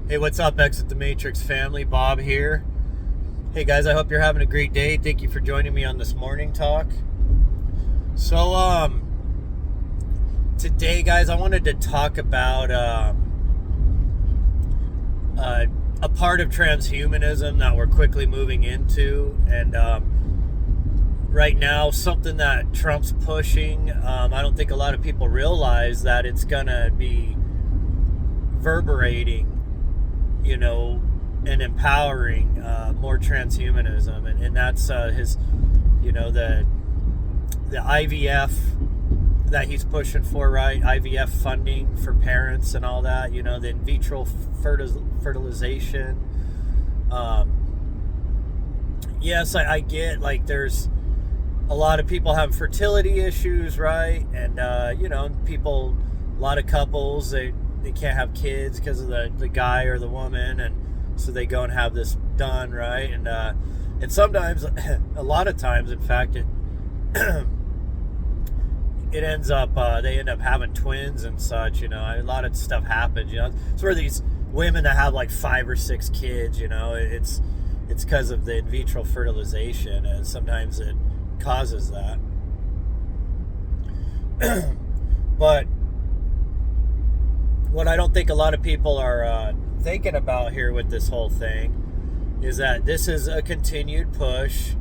Hey, what's up, Exit the Matrix family? Bob here. Hey guys, I hope you're having a great day. Thank you for joining me on this morning talk. So, today, guys, I wanted to talk about a part of transhumanism that we're quickly moving into, and right now, something that Trump's pushing. I don't think a lot of people realize that it's gonna be reverberating, and empowering more transhumanism, and that's his, the IVF that he's pushing for, right? IVF funding for parents and all that, the in vitro fertilization. Yes, I get, like, there's a lot of people have fertility issues, right? And people, a lot of couples, they can't have kids because of the guy or the woman, and so they go and have this done, right? And sometimes, a lot of times, in fact, it it ends up they end up having twins and such. A lot of stuff happens. It's where these women that have like 5 or 6 kids. It's because of the in vitro fertilization, and sometimes it causes that. But what I don't think a lot of people are thinking about here with this whole thing is that this is a continued push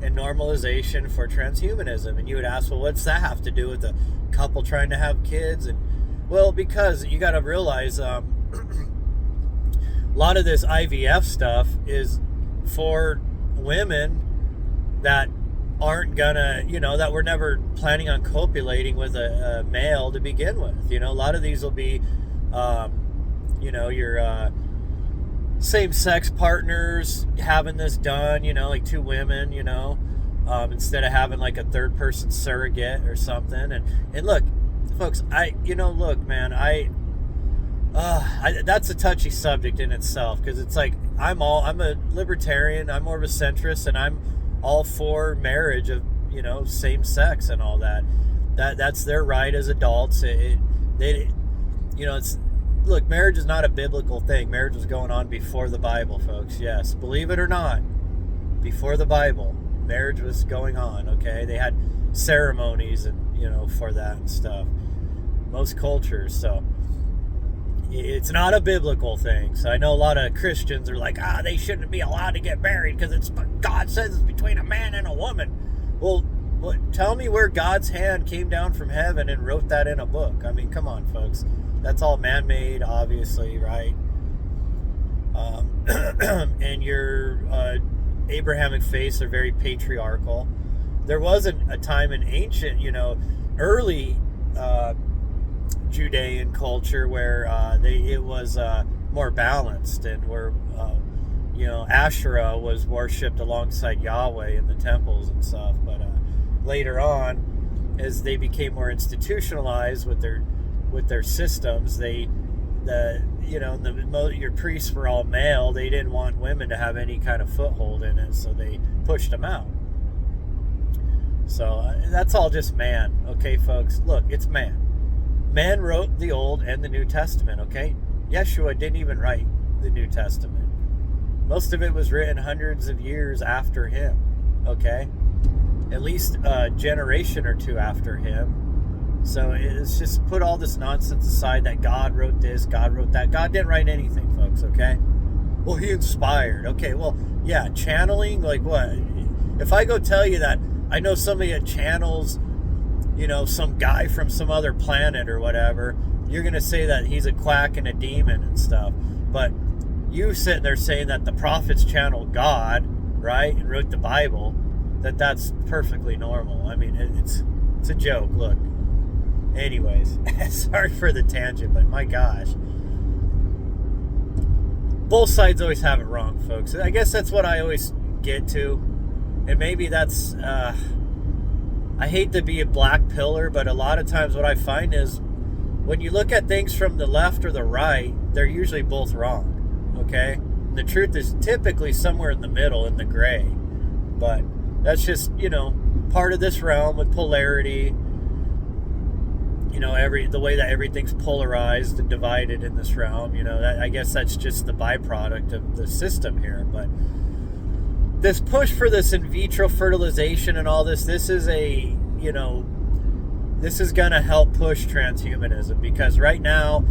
and normalization for transhumanism. And you would ask, well, what's that have to do with a couple trying to have kids? And well, because you got to realize a lot of this IVF stuff is for women that aren't gonna, that we're never planning on copulating with a male to begin with. A lot of these will be your same-sex partners having this done, like 2 women, instead of having like a third-person surrogate or something. And look, folks, look, man, that's a touchy subject in itself, because it's like I'm a libertarian, I'm more of a centrist, and I'm all for marriage of same sex and all that. That's their right as adults. It's, look, marriage is not a biblical thing. Marriage was going on before the Bible, folks. Yes, believe it or not, before the Bible, marriage was going on. Okay, they had ceremonies and for that and stuff. Most cultures, so it's not a biblical thing. So I know a lot of Christians are like, they shouldn't be allowed to get married because God says it's between a man and a woman. Well, tell me where God's hand came down from heaven and wrote that in a book. I mean, come on, folks. That's all man-made, obviously, right? And your Abrahamic faiths are very patriarchal. There wasn't a time in ancient, early Judean culture where it was more balanced, and where Asherah was worshipped alongside Yahweh in the temples and stuff. But later on, as they became more institutionalized with their systems, your priests were all male. They didn't want women to have any kind of foothold in it, so they pushed them out. So that's all just man, okay, folks? Look, it's man. Man wrote the Old and the New Testament, okay? Yeshua didn't even write the New Testament. Most of it was written hundreds of years after him, okay? At least a generation or 2 after him. So it's just put all this nonsense aside that God wrote this, God wrote that. God didn't write anything, folks, okay? Well, he inspired. Okay, well, yeah, channeling, like what? If I go tell you that I know somebody that channels, some guy from some other planet or whatever, you're going to say that he's a quack and a demon and stuff. But you sitting there saying that the prophets channeled God, right, and wrote the Bible, that's perfectly normal. I mean, it's a joke. Look. Anyways, sorry for the tangent, but my gosh. Both sides always have it wrong, folks. I guess that's what I always get to. And maybe that's, I hate to be a black pillar, but a lot of times what I find is when you look at things from the left or the right, they're usually both wrong, okay? And the truth is typically somewhere in the middle, in the gray. But that's just, part of this realm with polarity. the way that everything's polarized and divided in this realm. I guess that's just the byproduct of the system here. But this push for this in vitro fertilization and all this is this is going to help push transhumanism, because right now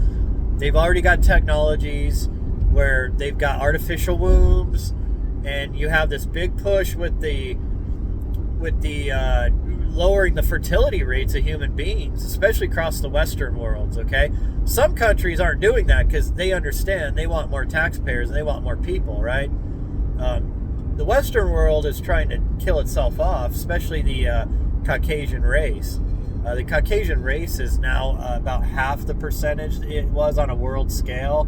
they've already got technologies where they've got artificial wombs, and you have this big push with the lowering the fertility rates of human beings, especially across the Western worlds. Okay, some countries aren't doing that because they understand they want more taxpayers and they want more people, right? The Western world is trying to kill itself off, especially the Caucasian race. The Caucasian race is now about half the percentage it was on a world scale.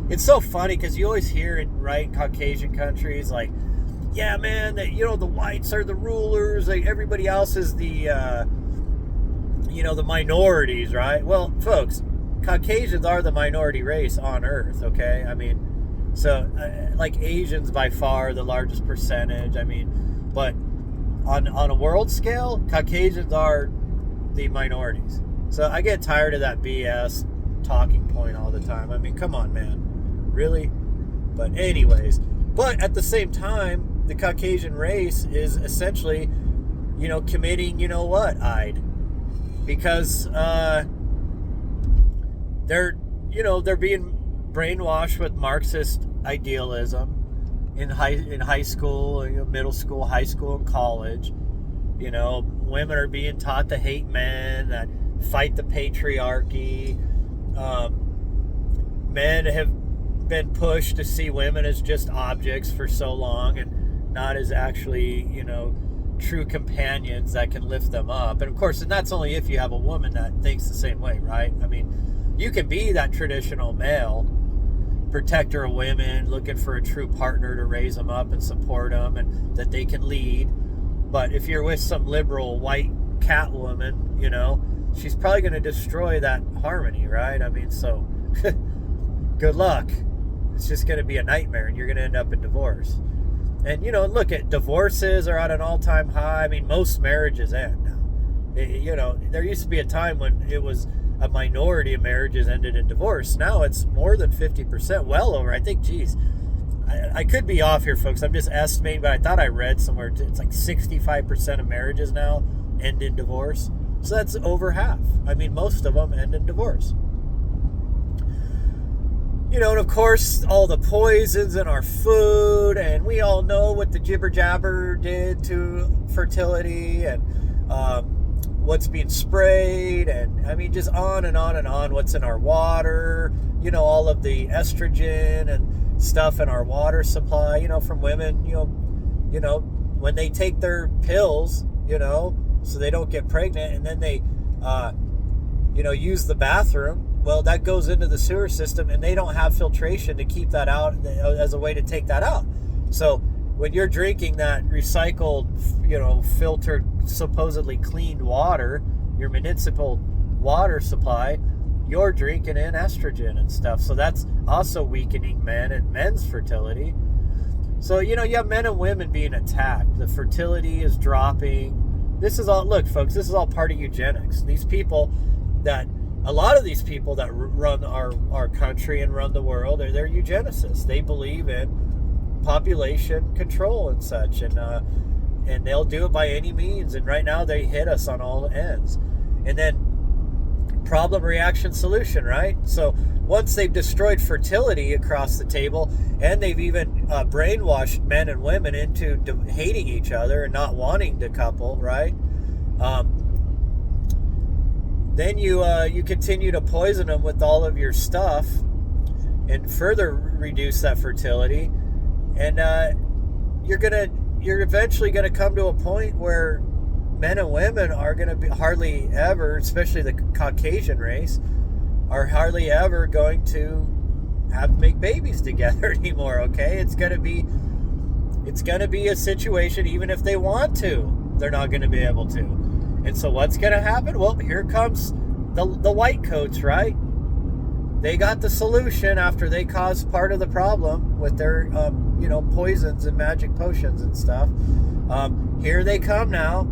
It's so funny because you always hear it, right, in Caucasian countries, like, yeah, man, that the whites are the rulers, like everybody else is the the minorities, right? Well, folks, Caucasians are the minority race on Earth, okay? I mean, so like Asians by far the largest percentage. I mean, but on a world scale, Caucasians are the minorities. So I get tired of that BS talking point all the time. I mean, come on, man. Really? But anyways, but at the same time, the Caucasian race is essentially, committing, because they're being brainwashed with Marxist idealism in high school, middle school, high school, and college. Women are being taught to hate men, that fight the patriarchy. Men have been pushed to see women as just objects for so long, and not as actually, true companions that can lift them up. And of course, and that's only if you have a woman that thinks the same way, right? I mean, you can be that traditional male, protector of women, looking for a true partner to raise them up and support them, and that they can lead. But if you're with some liberal white cat woman, she's probably going to destroy that harmony, right? I mean, so good luck. It's just going to be a nightmare, and you're going to end up in divorce. And, look at divorces are at an all-time high. I mean, most marriages end now. There used to be a time when it was a minority of marriages ended in divorce. Now it's more than 50%, well over. I think, I could be off here, folks. I'm just estimating, but I thought I read somewhere it's like 65% of marriages now end in divorce. So that's over half. I mean, most of them end in divorce. And of course, all the poisons in our food, and we all know what the jibber jabber did to fertility, and what's being sprayed, and I mean, just on and on and on. What's in our water, all of the estrogen and stuff in our water supply, from women, when they take their pills, so they don't get pregnant, and then they, use the bathroom. Well, that goes into the sewer system, and they don't have filtration to keep that out as a way to take that out. So when you're drinking that recycled, filtered, supposedly cleaned water, your municipal water supply, you're drinking in estrogen and stuff. So that's also weakening men and men's fertility. So, you have men and women being attacked. The fertility is dropping. This is all, look, folks, this is all part of eugenics. A lot of these people that run our country and run the world, they're eugenicists. They believe in population control and such, and they'll do it by any means. And right now they hit us on all ends. And then problem, reaction, solution, right? So once they've destroyed fertility across the table, and they've even brainwashed men and women into hating each other and not wanting to couple, right? Then you continue to poison them with all of your stuff and further reduce that fertility, and you're eventually gonna come to a point where men and women are gonna be hardly ever, especially the Caucasian race, are hardly ever going to make babies together anymore. Okay, it's gonna be a situation, even if they want to, they're not gonna be able to. And so what's going to happen? Well, here comes the white coats, right? They got the solution after they caused part of the problem with their, poisons and magic potions and stuff. Here they come now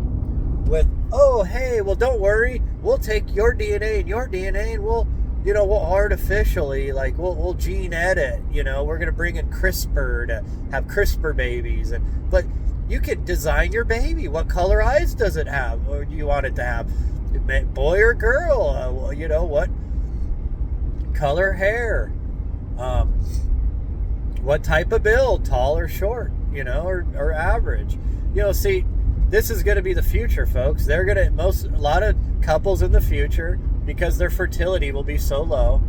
with, oh, hey, well, don't worry. we'll take your DNA and your DNA and we'll artificially, like, we'll gene edit, we're going to bring in CRISPR to have CRISPR babies. But you can design your baby. What color eyes does it have? Or do you want it to have? Boy or girl? What color hair? What type of build? Tall or short? Or average? See, this is going to be the future, folks. They're going to, a lot of couples in the future, because their fertility will be so low,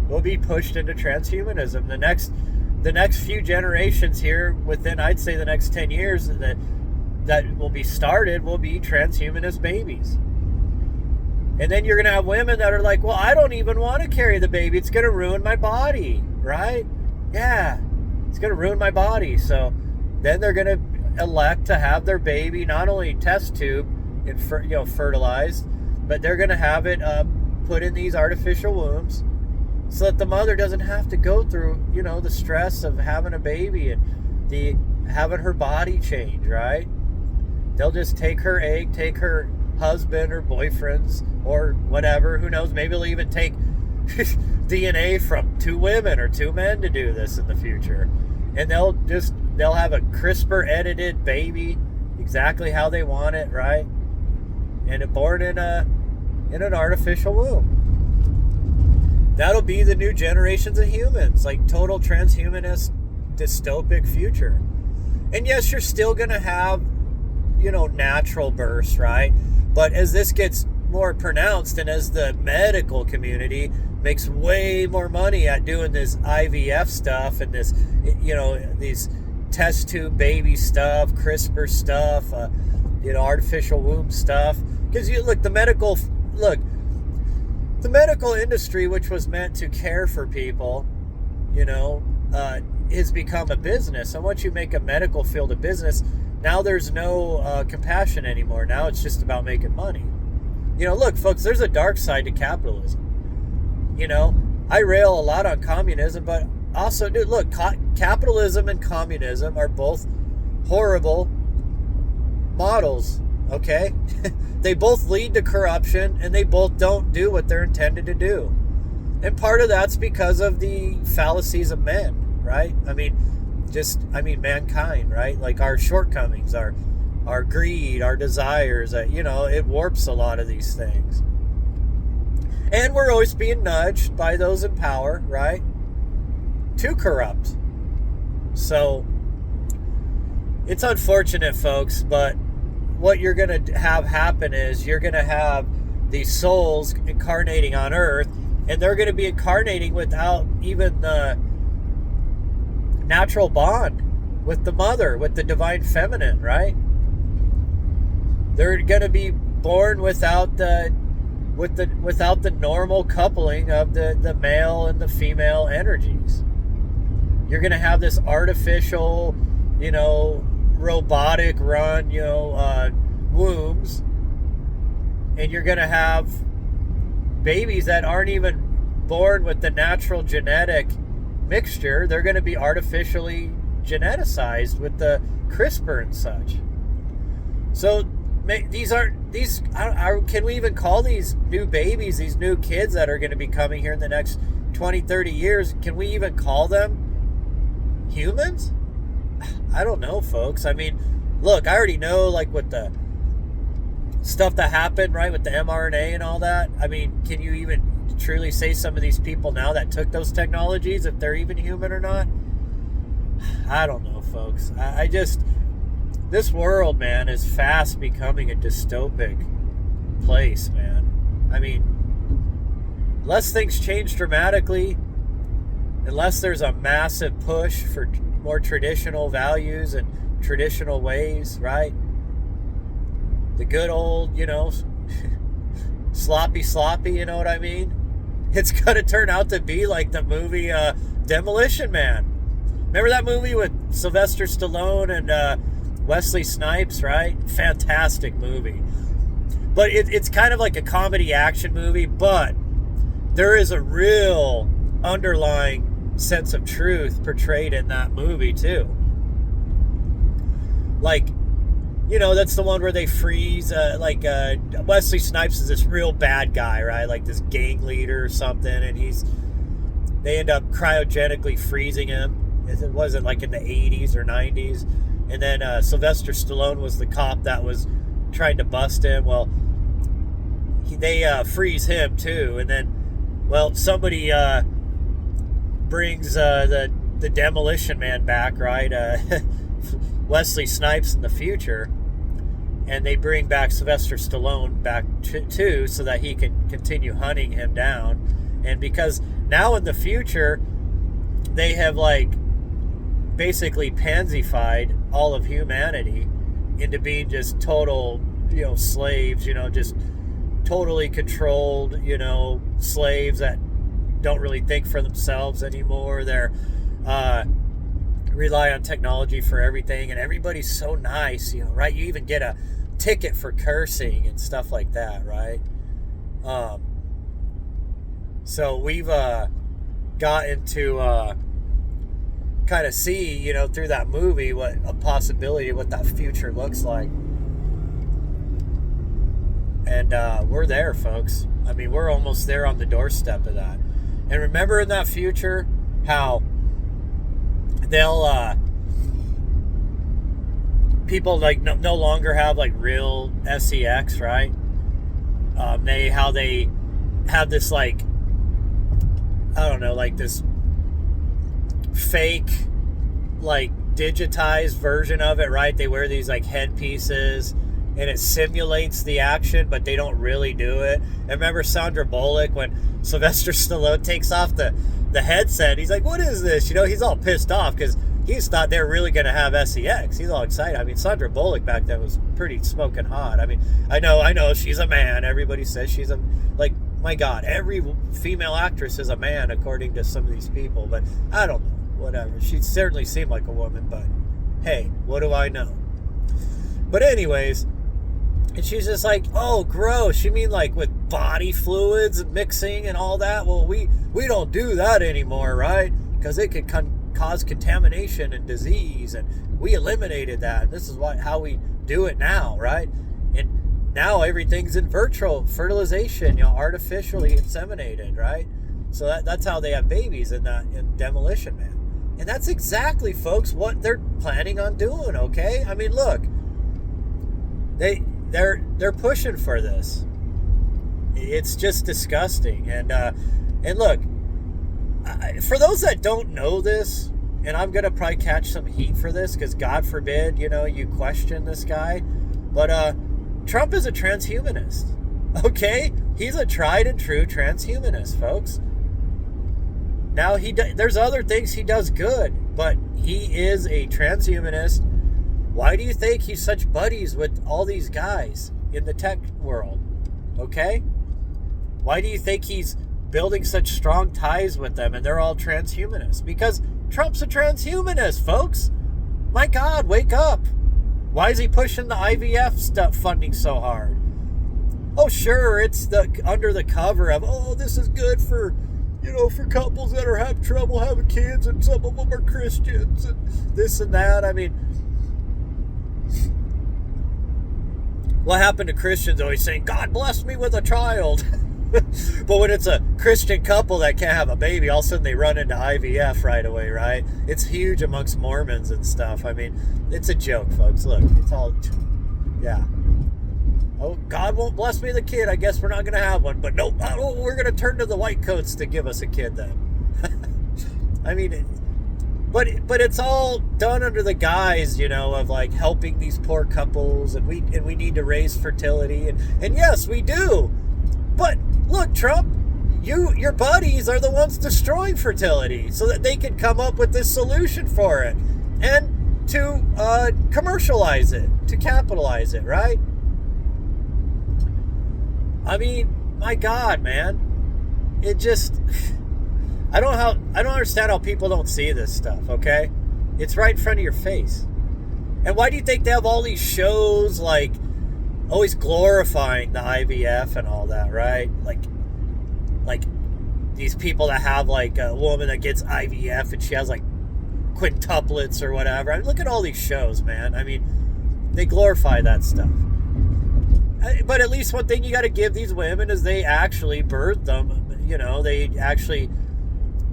will be pushed into transhumanism. The next few generations here, within, I'd say, the next 10 years that will be started, will be transhumanist babies. And then you're going to have women that are like, well, I don't even want to carry the baby. It's going to ruin my body, right? Yeah, it's going to ruin my body. So then they're going to elect to have their baby not only test tube and fertilized, but they're going to have it put in these artificial wombs so that the mother doesn't have to go through, the stress of having a baby and having her body change, right? They'll just take her egg, take her husband or boyfriends or whatever, who knows, maybe they'll even take DNA from 2 women or 2 men to do this in the future. And they'll have a CRISPR edited baby exactly how they want it, right? And it born in an artificial womb. That'll be the new generations of humans, like total transhumanist dystopic future. And yes, you're still going to have, natural births, right? But as this gets more pronounced and as the medical community makes way more money at doing this IVF stuff and this, these test tube baby stuff, CRISPR stuff, artificial womb stuff. Because the medical industry, which was meant to care for people, has become a business. And once you make a medical field a business, now there's no compassion anymore. Now it's just about making money. Folks, there's a dark side to capitalism. I rail a lot on communism, but also, capitalism and communism are both horrible models, okay? They both lead to corruption, and they both don't do what they're intended to do. And part of that's because of the fallacies of men, right? Mankind, right? Like our shortcomings, our greed, our desires, it warps a lot of these things. And we're always being nudged by those in power, right, to corrupt. So it's unfortunate, folks, but what you're going to have happen is you're going to have these souls incarnating on Earth, and they're going to be incarnating without even the natural bond with the mother, with the divine feminine, right? They're going to be born without the normal coupling of the male and the female energies. You're going to have this artificial, robotic run, wombs, and you're going to have babies that aren't even born with the natural genetic mixture. They're going to be artificially geneticized with the CRISPR and such. So can we even call these new babies, these new kids that are going to be coming here in the next 20, 30 years, can we even call them humans? I don't know, folks. I already know, with the stuff that happened, right, with the mRNA and all that. Can you even truly say some of these people now that took those technologies, if they're even human or not? I don't know, folks. This world, man, is fast becoming a dystopic place, man. Unless things change dramatically, unless there's a massive push for more traditional values and traditional ways, right? The good old, sloppy, you know what I mean? It's going to turn out to be like the movie Demolition Man. Remember that movie with Sylvester Stallone and Wesley Snipes, right? Fantastic movie. But it's kind of like a comedy action movie, but there is a real underlying sense of truth portrayed in that movie too. That's the one where they freeze, Wesley Snipes is this real bad guy, right? Like this gang leader or something, and they end up cryogenically freezing him. It wasn't like in the 80s or 90s. And then Sylvester Stallone was the cop that was trying to bust him. Well, they freeze him too. And then, well, somebody brings the Demolition Man back, right? Wesley Snipes in the future. And they bring back Sylvester Stallone back too, so that he can continue hunting him down. And because now in the future, they have basically pansified all of humanity into being just total, slaves, just totally controlled, slaves that don't really think for themselves anymore. They're rely on technology for everything, and everybody's so nice, right? You even get a ticket for cursing and stuff like that, right? So we've gotten to kind of see, through that movie, what a possibility, what that future looks like. And we're there, folks. I mean, we're almost there on the doorstep of that. And remember in that future how they'll people no longer have real sex, right? They have this I don't know, this fake digitized version of it, right? They wear these headpieces and it simulates the action, but they don't really do it. And remember Sandra Bullock, when Sylvester Stallone takes off the headset, he's like, what is this? He's all pissed off because he's thought they're really going to have sex. He's all excited. I mean, Sandra Bullock back then was pretty smoking hot. I mean, I know she's a man. Everybody says she's my God, every female actress is a man according to some of these people, but I don't know, whatever. She certainly seemed like a woman, but hey, what do I know? But anyways, and she's just like, oh, gross. You mean with body fluids and mixing and all that? Well, we don't do that anymore, right? Because it could cause contamination and disease, and we eliminated that. And this is how we do it now, right? And now everything's in virtual fertilization, artificially inseminated, right? So that's how they have babies in Demolition Man. And that's exactly, folks, what they're planning on doing, okay? I mean, look, they're pushing for this. It's just disgusting. And look, for those that don't know this, and I'm gonna probably catch some heat for this because God forbid, you question this guy, but Trump is a transhumanist. Okay, he's a tried and true transhumanist, folks. Now there's other things he does good, but he is a transhumanist. Why do you think he's such buddies with all these guys in the tech world? Okay? Why do you think he's building such strong ties with them and they're all transhumanists? Because Trump's a transhumanist, folks. My God, wake up. Why is he pushing the IVF stuff funding so hard? Oh, sure, it's under the cover of, oh, this is good for couples that have trouble having kids, and some of them are Christians, and this and that. I mean, what happened to Christians always saying, God bless me with a child? But when it's a Christian couple that can't have a baby, all of a sudden they run into IVF right away, right? It's huge amongst Mormons and stuff. I mean, it's a joke, folks. Look, it's all, yeah. Oh, God won't bless me with a kid. I guess we're not going to have one. But nope, we're going to turn to the white coats to give us a kid then. I mean, but it's all done under the guise, of helping these poor couples, and we need to raise fertility, and yes, we do. But look, Trump, your buddies are the ones destroying fertility so that they can come up with this solution for it and to commercialize it, to capitalize it, right? I mean, my God, man, it just, I don't understand how people don't see this stuff, okay? It's right in front of your face. And why do you think they have all these shows always glorifying the IVF and all that, right? Like these people that have a woman that gets IVF and she has quintuplets or whatever. I mean, look at all these shows, man. I mean, They glorify that stuff. But at least one thing you got to give these women is they actually birthed them. You know, they actually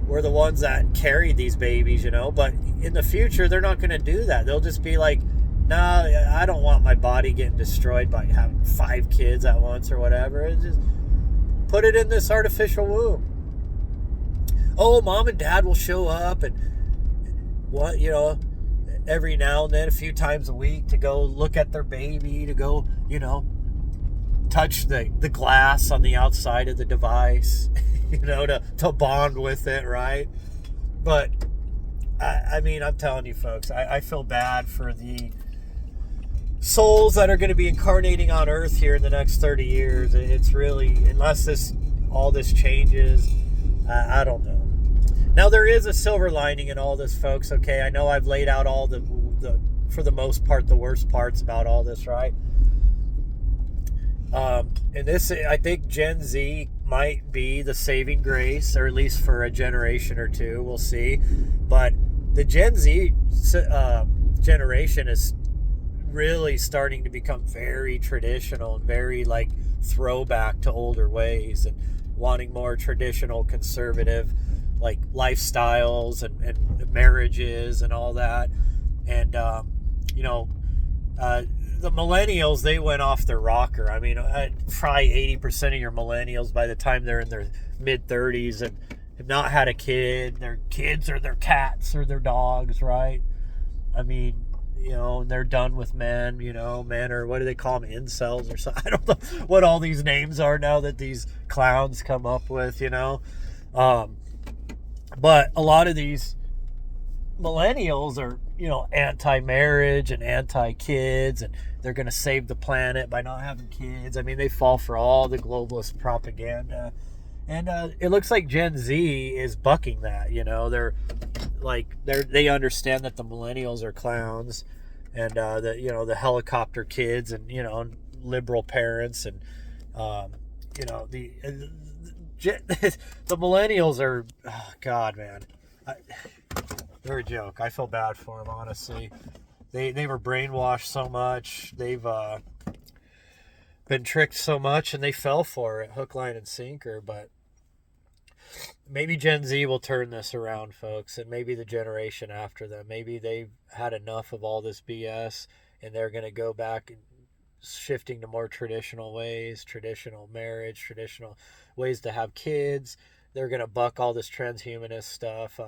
were the ones that carried these babies, you know. But in the future, they're not going to do that. They'll just be like, nah, I don't want my body getting destroyed by having 5 kids at once or whatever. It's just put it in this artificial womb. Oh, mom and dad will show up and what, you know, every now and then, a few times a week, to go look at their baby, to go, you know, touch the glass on the outside of the device, you know, to bond with it, right? But I mean, I'm telling you folks, I feel bad for the souls that are going to be incarnating on earth here in the next 30 years. It's really, unless all this changes, I don't know. Now, there is a silver lining in all this, folks. Okay, I know I've laid out all the for the most part, the worst parts about all this, right? And this, I think Gen Z might be the saving grace, or at least for a generation or two. We'll see. But the Gen Z generation is really starting to become very traditional and very like throwback to older ways, and wanting more traditional conservative like lifestyles and marriages and all that. And you know, the millennials, they went off their rocker. I mean, probably 80% of your millennials, by the time they're in their mid-30s, have not had a kid. Their kids are their cats or their dogs, right? I mean, you know, they're done with men, you know, men, or what do they call them, incels or something? I don't know what all these names are now that these clowns come up with, you know. But a lot of these millennials are, you know, anti-marriage and anti-kids, and they're going to save the planet by not having kids. I mean, they fall for all the globalist propaganda. And it looks like Gen Z is bucking that, you know. They understand that the millennials are clowns, and the, you know, the helicopter kids, and, you know, liberal parents, and you know, the millennials are, oh God, man, they're a joke. I feel bad for them, honestly. They were brainwashed so much. They've been tricked so much, and they fell for it, hook, line, and sinker. But maybe Gen Z will turn this around, folks, and maybe the generation after them. Maybe they've had enough of all this BS, and they're going to go back and shifting to more traditional ways, traditional marriage, traditional ways to have kids. They're going to buck all this transhumanist stuff.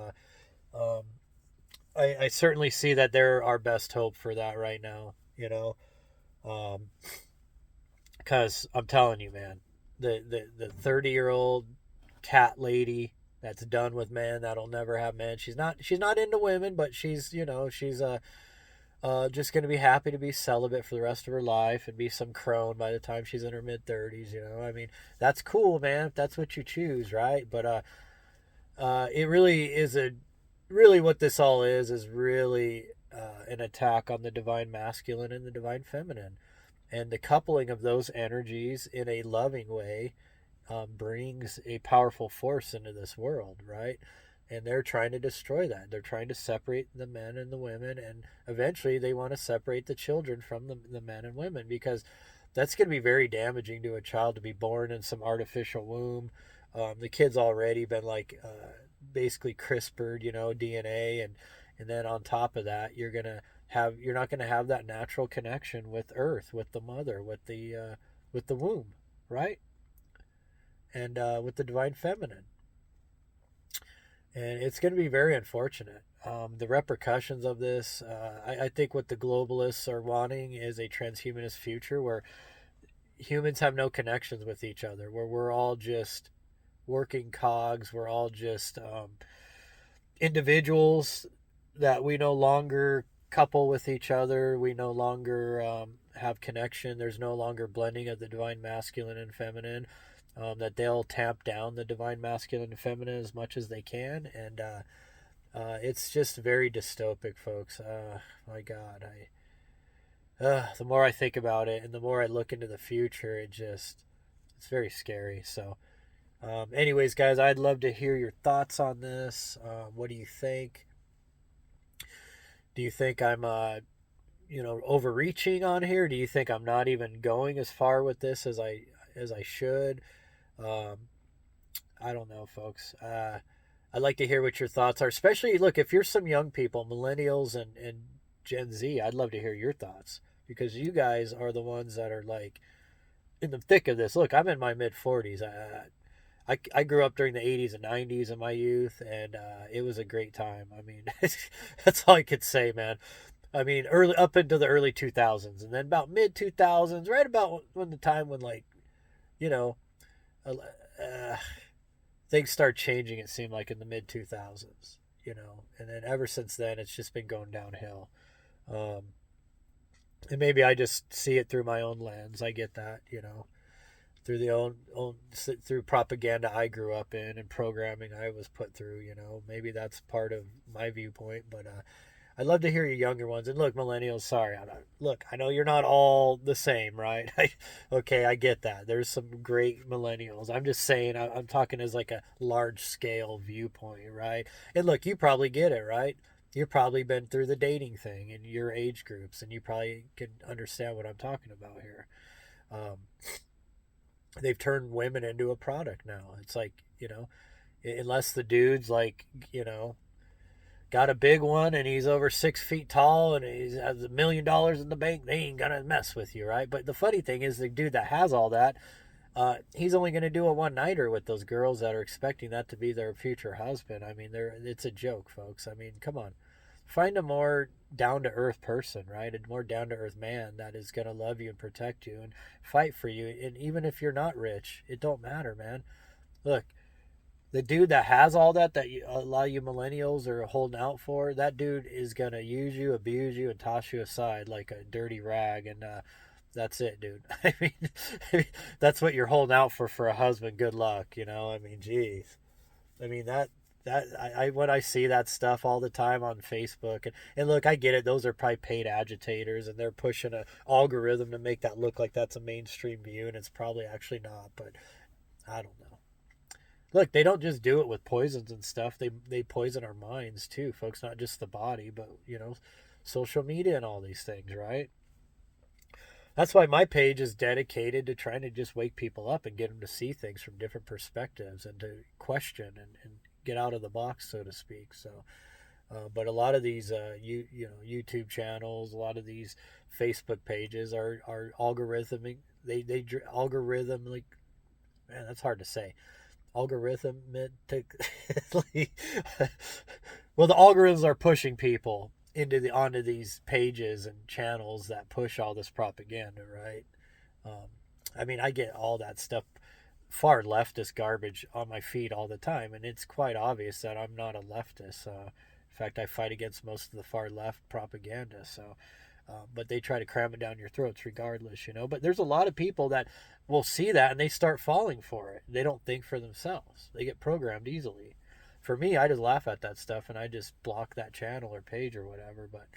I certainly see that they're our best hope for that right now, you know, because I'm telling you, man, the 30-year-old cat lady that's done with men, that'll never have men. She's not into women, but she's, you know, she's just going to be happy to be celibate for the rest of her life and be some crone by the time she's in her mid-30s, you know. I mean, that's cool, man, if that's what you choose, right? But it really is really what this all is really an attack on the divine masculine and the divine feminine. And the coupling of those energies in a loving way brings a powerful force into this world, right? And they're trying to destroy that. They're trying to separate the men and the women, and eventually they want to separate the children from the men and women, because that's going to be very damaging to a child to be born in some artificial womb. The kid's already been like basically CRISPR'd, you know, DNA, and then on top of that, you're not going to have that natural connection with Earth, with the mother, with the womb, right? And with the divine feminine. And it's going to be very unfortunate. The repercussions of this, I think what the globalists are wanting is a transhumanist future where humans have no connections with each other, where we're all just working cogs, we're all just individuals that we no longer couple with each other, we no longer have connection, there's no longer blending of the divine masculine and feminine. That they'll tamp down the divine masculine and feminine as much as they can, and it's just very dystopic, folks. My God, the more I think about it, and the more I look into the future, it's very scary. So, anyways, guys, I'd love to hear your thoughts on this. What do you think? Do you think I'm overreaching on here? Do you think I'm not even going as far with this as I should? Um, I don't know, folks. I'd like to hear what your thoughts are. Especially, look, if you're some young people, millennials and Gen Z, I'd love to hear your thoughts because you guys are the ones that are like in the thick of this. Look, I'm in my mid 40s. I grew up during the 80s and 90s in my youth, and it was a great time. I mean, that's all I could say, man. I mean, early up into the early 2000s, and then about mid 2000s, right about when the time when like you know uh, uh, things start changing. It seemed like in the mid 2000s, and then ever since then, it's just been going downhill. Um, and maybe I just see it through my own lens. I get that, through the own through propaganda I grew up in and programming I was put through. Maybe that's part of my viewpoint, but I'd love to hear your younger ones. And look, millennials, sorry, look, I know you're not all the same, right? Okay, I get that. There's some great millennials. I'm just saying, I'm talking as like a large scale viewpoint, right? And look, you probably get it, right? You've probably been through the dating thing in your age groups, and you probably can understand what I'm talking about here. Um, they've turned women into a product now. It's like, unless the dude's like, got a big one and he's over 6 feet tall and he has $1 million in the bank, they ain't gonna mess with you, right? But the funny thing is, the dude that has all that, he's only gonna do a one nighter with those girls that are expecting that to be their future husband. I mean, it's a joke, folks. I mean, come on, find a more down to earth person, right? A more down to earth man that is gonna love you and protect you and fight for you. And even if you're not rich, it don't matter, man. Look, the dude that has all that a lot of you millennials are holding out for, that dude is gonna use you, abuse you, and toss you aside like a dirty rag, and that's it, dude. I mean, that's what you're holding out for a husband. Good luck, I mean, geez. I mean that when I see that stuff all the time on Facebook, and look, I get it. Those are probably paid agitators, and they're pushing an algorithm to make that look like that's a mainstream view, and it's probably actually not. But I don't know. Look, they don't just do it with poisons and stuff. They poison our minds too, folks. Not just the body, but social media and all these things, right? That's why my page is dedicated to trying to just wake people up and get them to see things from different perspectives and to question and get out of the box, so to speak. So, but a lot of these YouTube channels, a lot of these Facebook pages are algorithmic. They algorithmically, man, that's hard to say, algorithmic. Well, the algorithms are pushing people onto these pages and channels that push all this propaganda, right? um, I mean, I get all that stuff, far leftist garbage, on my feed all the time, and it's quite obvious that I'm not a leftist. In fact, I fight against most of the far left propaganda. So but they try to cram it down your throats regardless, But there's a lot of people that will see that and they start falling for it. They don't think for themselves. They get programmed easily. For me, I just laugh at that stuff and I just block that channel or page or whatever. But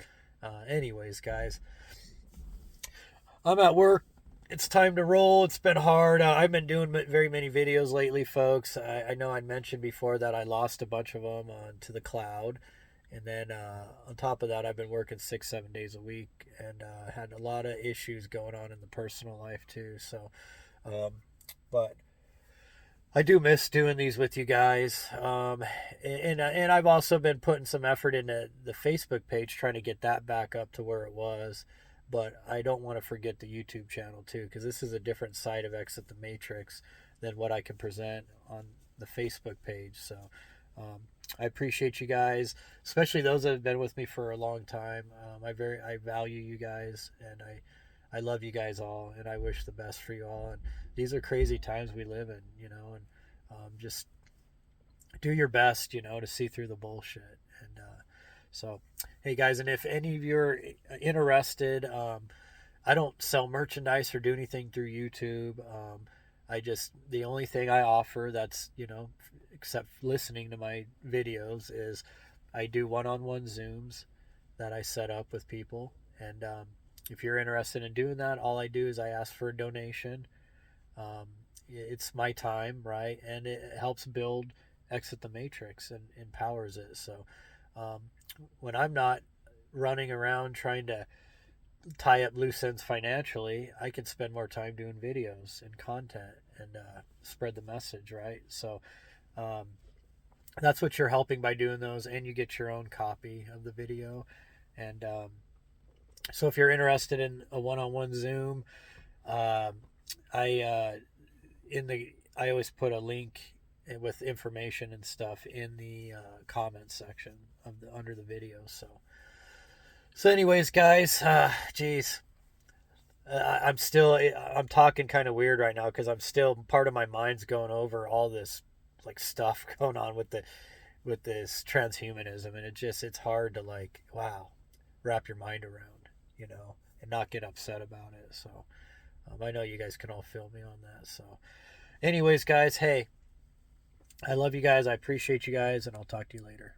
anyways, guys, I'm at work. It's time to roll. It's been hard. I've been doing very many videos lately, folks. I know I mentioned before that I lost a bunch of them to the cloud. And then on top of that, I've been working 6, 7 days a week and had a lot of issues going on in the personal life too. So, but I do miss doing these with you guys. And I've also been putting some effort into the Facebook page, trying to get that back up to where it was. But I don't want to forget the YouTube channel too, because this is a different side of Exit the Matrix than what I can present on the Facebook page. So I appreciate you guys, especially those that have been with me for a long time. I value you guys, and I love you guys all, and I wish the best for you all. And these are crazy times we live in, and just do your best, to see through the bullshit. And so, hey guys, and if any of you are interested, I don't sell merchandise or do anything through YouTube. The only thing I offer that's, except listening to my videos, is I do one-on-one Zooms that I set up with people. And if you're interested in doing that, all I do is I ask for a donation. It's my time, right? And it helps build Exit the Matrix and empowers it. So when I'm not running around trying to tie up loose ends financially, I can spend more time doing videos and content and spread the message, right? So um, that's what you're helping by doing those, and you get your own copy of the video. And so if you're interested in a one-on-one Zoom, um, I in the I always put a link with information and stuff in the comments section of the under the video. So anyways, guys, geez, I'm talking kind of weird right now because I'm still part of my mind's going over all this like stuff going on with this transhumanism, and it's hard to like wrap your mind around, and not get upset about it. So I know you guys can all feel me on that. So anyways, guys, hey, I love you guys. I appreciate you guys, and I'll talk to you later.